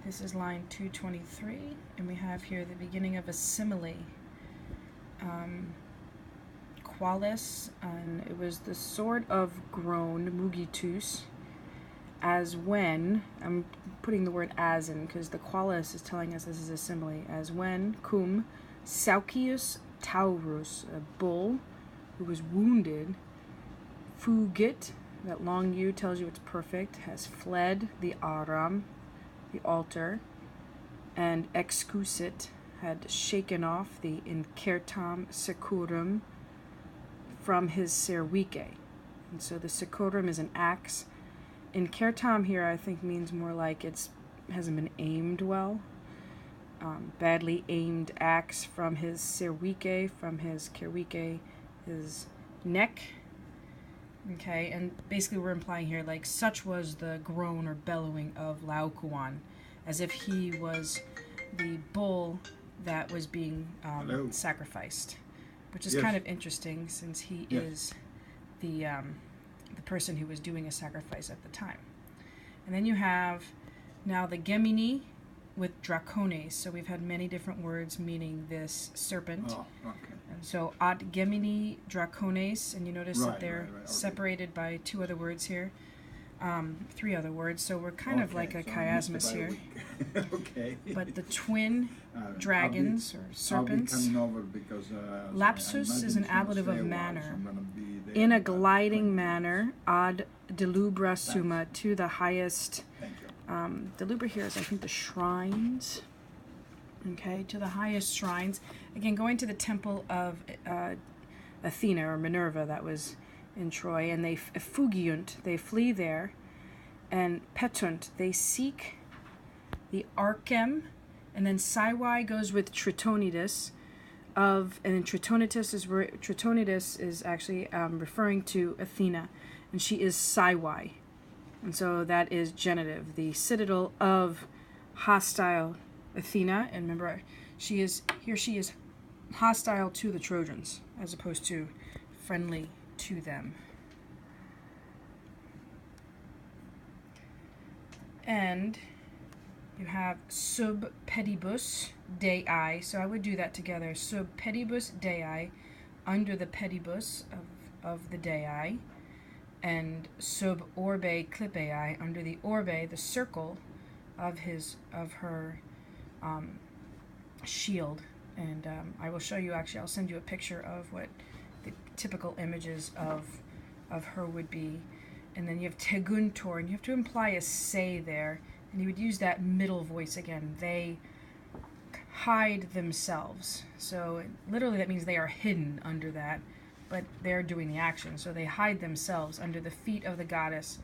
This is line 223, and we have here the beginning of a simile. Qualis, and it was the sort of groan, mugitus, as when, I'm putting the word as in because the qualis is telling us this is a simile, as when, cum, Saucius taurus, a bull who was wounded, fugit, that long U tells you it's perfect, has fled the aram, the altar, and excusit, had shaken off the incertam securum from his cervique. And so the securum is an axe. Incertam here I think means more like it hasn't been aimed well. Badly aimed axe from his cervique, from his cervique, his neck. Okay, and basically we're implying here, like, such was the groan or bellowing of Laocoon, as if he was the bull that was being sacrificed, which is kind of interesting since he is the person who was doing a sacrifice at the time. And then you have now the Gemini with dracones. So we've had many different words meaning this serpent. Oh, okay. And so ad Gemini dracones, and you notice that they're separated by two other words here. Three other words, so we're kind of like a chiasmus here. Okay. But the twin dragons or serpents. I'll be coming over because lapsus is an ablative of manner. In a gliding manner, ad delubra summa, to the highest. Delubra here is, I think, the shrines. Okay, to the highest shrines. Again, going to the temple of Athena or Minerva that was in Troy, and they fugiunt, they flee there, and petunt, they seek the archem, and then Siwai goes with Tritonidas and then Tritonidas is actually referring to Athena, and she is Siwai, and so that is genitive, the citadel of hostile Athena, and remember, she is hostile to the Trojans as opposed to friendly to them. And you have sub pedibus dei, so I would do that together, sub pedibus dei, under the pedibus of the dei, and sub orbe clipei, under the orbe, the circle of her shield. And I will show you, actually I'll send you a picture of what the typical images of her would be. And then you have teguntor, and you have to imply a say there, and you would use that middle voice again. They hide themselves. So literally that means they are hidden under that, but they're doing the action. So they hide themselves under the feet of the goddess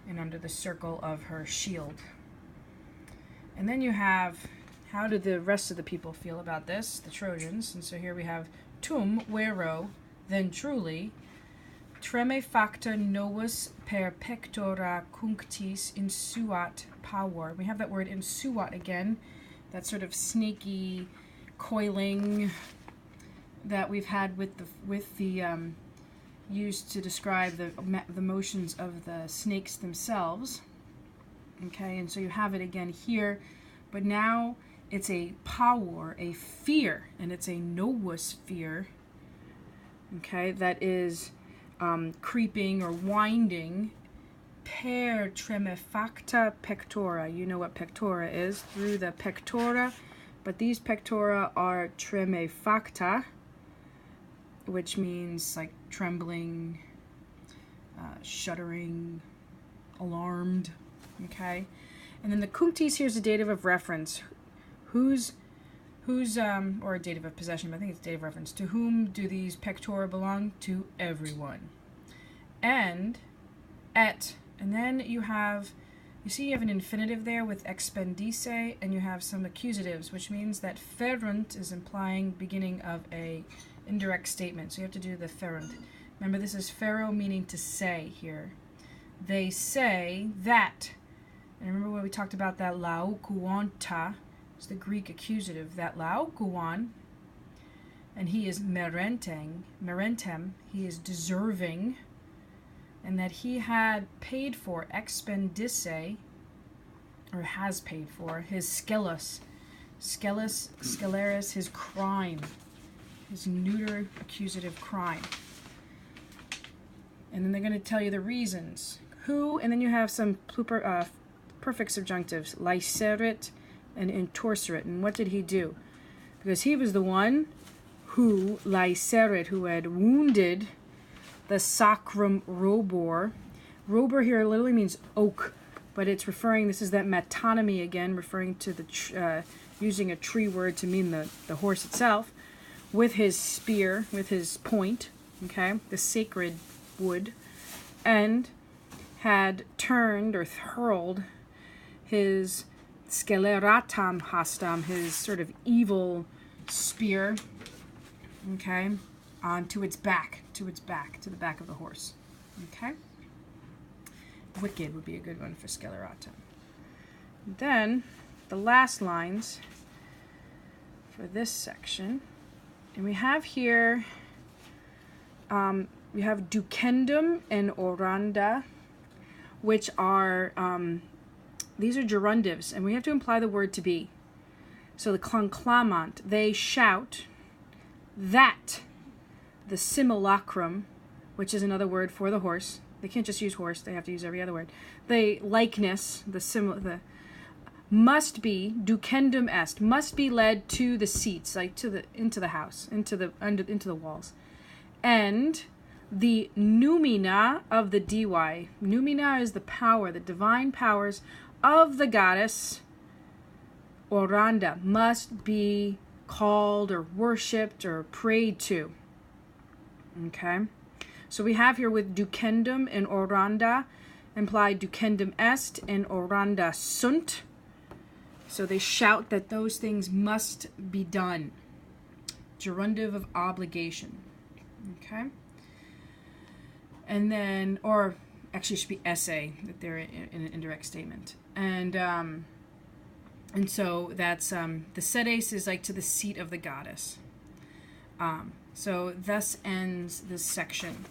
and under the circle of her shield. And then you have, how did the rest of the people feel about this? The Trojans. And so here we have tum vero, then truly, treme facta novus per pectora cunctis insuat power. We have that word insuat again, that sort of snaky coiling that we've had with the used to describe the motions of the snakes themselves. Okay, and so you have it again here, but now it's a power, a fear, and it's a novus fear. Okay, that is creeping or winding per tremefacta pectora. You know what pectora is, through the pectora, but these pectora are tremefacta, which means like trembling, shuddering, alarmed. Okay, and then the cunctis, here's a dative of reference. Who's or a dative of possession, but I think it's dative reference. To whom do these pectora belong? To everyone. And et, and then you see you have an infinitive there with expendice, and you have some accusatives, which means that ferunt is implying beginning of a indirect statement. So you have to do the ferunt. Remember, this is pharaoh meaning to say here. They say that, and remember when we talked about that laokuanta, it's the Greek accusative, that laokuan, and he is merentem, he is deserving, and that he had paid for expendice, or has paid for, his sceleris, his crime, his neuter accusative crime. And then they're going to tell you the reasons. Who, and then you have some perfect subjunctives, laecerit and intorserit. And what did he do? Because he was the one who, laecerit, who had wounded the sacrum robor. Robor here literally means oak, but it's referring, this is that metonymy again, referring to the, using a tree word to mean the horse itself, with his spear, with his point, okay, the sacred wood, and had turned or hurled his sceleratam hastam, his sort of evil spear, okay, onto its back, to the back of the horse, okay. Wicked would be a good one for sceleratum. Then the last lines for this section, and we have here, we have ducendum and oranda, which are, these are gerundives, and we have to imply the word to be. So the conclamant, they shout that the simulacrum, which is another word for the horse, they can't just use horse, they have to use every other word. The likeness, the must be, ducendum est, must be led to the seats, like into the house, into the walls. And the noumena of the dy. Noumena is the power, the divine powers of the goddess Oranda must be called or worshipped or prayed to. Okay? So we have here with ducendum and oranda, implied ducendum est and oranda sunt. So they shout that those things must be done. Gerundive of obligation. Okay? And then, or actually it should be essay, that they're in an indirect statement. And so that's, the sedes is like to the seat of the goddess. So thus ends this section.